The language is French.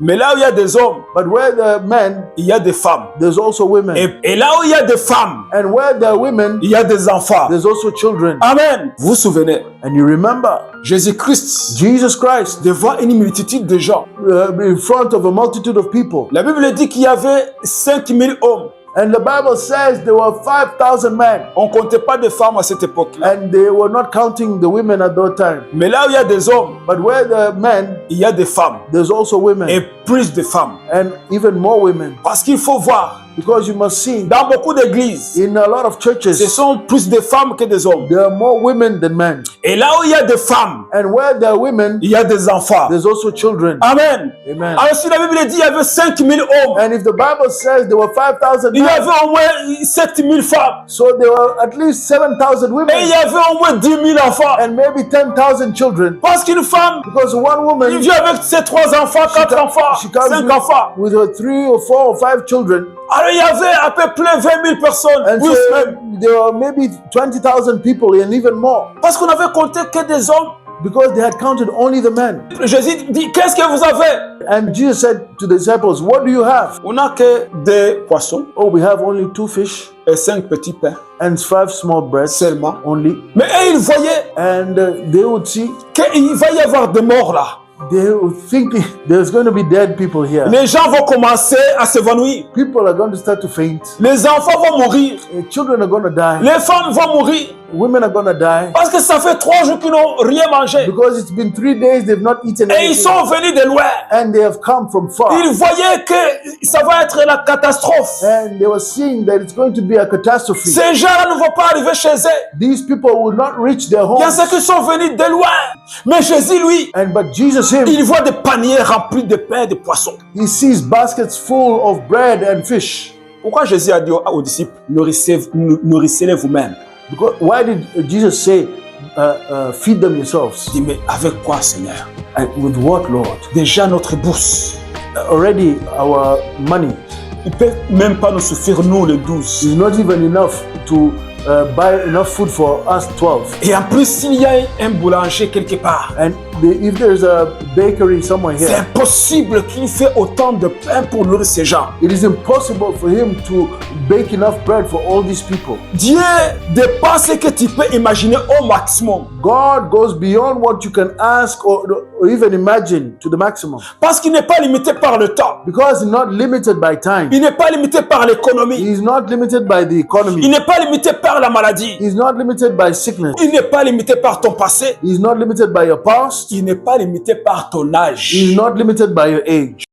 Mais là où il y a des hommes, But where there are men, il y a des femmes. there's also women. Et là où il y a des femmes, And where there are women, il y a des enfants. there's also children. Amen. Vous vous souvenez, And you remember Jésus-Christ, Jesus Christ devant une multitude de gens, in front of a multitude of people. la Bible dit qu'il y avait 5000 hommes. And the Bible says there were 5,000 men. On ne comptait pas de femmes à cette époque-là. And they were not counting the women at that time. Mais là où il y a des hommes, But where there are men, il y a des femmes. there's also women. Et plus de femmes. And even more women. Parce qu'il faut voir, Because you must see, dans beaucoup d'églises, in a lot of ce churches, sont plus de femmes que des hommes. there are more women than men. Et là où il y a des femmes, And where there are women, il y a des enfants. there's also children. Amen. Amen. Alors si la Bible dit qu'il y avait 5000 hommes, And if the Bible says there were 5,000 il y men, avait au moins 7000 femmes. so there were at least 7,000 Et il women y avait au moins 10 000 enfants. and maybe 10,000 children. Parce qu'une femme, Because one il woman, vit avec ses 3 enfants, 4 enfants, she comes 5 enfants. with her 3 or 4 or 5 children. Alors il y avait à peu près 20 000 personnes. And Plus so même. there were maybe 20,000 people and even more. Parce qu'on avait compté que des hommes. Because they had counted only the men. Jésus dit, qu'est-ce que vous avez? And Jesus said to the disciples, what do you have? On n'a que des poissons Oh, we have only 2 fish et 5 petits pains and 5 small breads seulement. only. Mais eux, ils voyaient And they would see, qu'il va y avoir des morts là. they would think there's going to be dead people here. Les gens vont commencer à s'évanouir. People are going to start to faint. Les enfants vont mourir. Children are going to die. Les femmes vont mourir. Women are going to die. Parce que ça fait 3 jours qu'ils n'ont rien mangé. Because it's been 3 days they've not eaten Et ils anything. sont venus de loin. And they have come from far. Ils voyaient que ça va être la catastrophe. And they were seeing that it's going to be a catastrophe. Ces gens-là ne vont pas arriver chez eux. These people will not reach their Il y a homes. ceux qui sont venus de loin. Mais Jésus, lui, But Jesus, him, il voit des paniers remplis de pain et de poissons. he sees baskets full of bread and fish. Pourquoi Jésus a dit aux disciples, nourrissez-les vous-même? Because why did Jesus say, feed them yourselves? Il dit, mais avec quoi, Seigneur? And with what, Lord? Déjà notre bourse. Already our money Il ne peut même pas nous suffire, nous les 12. is not even enough to buy enough food for us 12. Et en plus, s'il y a un boulanger quelque part, And if there's a bakery somewhere c'est here, impossible qu'il fait autant de pain pour nourrir ces gens. it is impossible for him to bake enough bread for all these people. Dieu dépasse ce que tu peux imaginer au maximum. God goes beyond what you can ask or even imagine to the maximum. Parce qu'il n'est pas limité par le temps. Because he's not limited by time. Il n'est pas limité par l'économie. He's not limited by the Il economy. n'est pas limité par la maladie. He's not limited by sickness. Il n'est pas limité par ton passé. He's not limited by your past. Il n'est pas limité par ton âge. He's not limited by your age.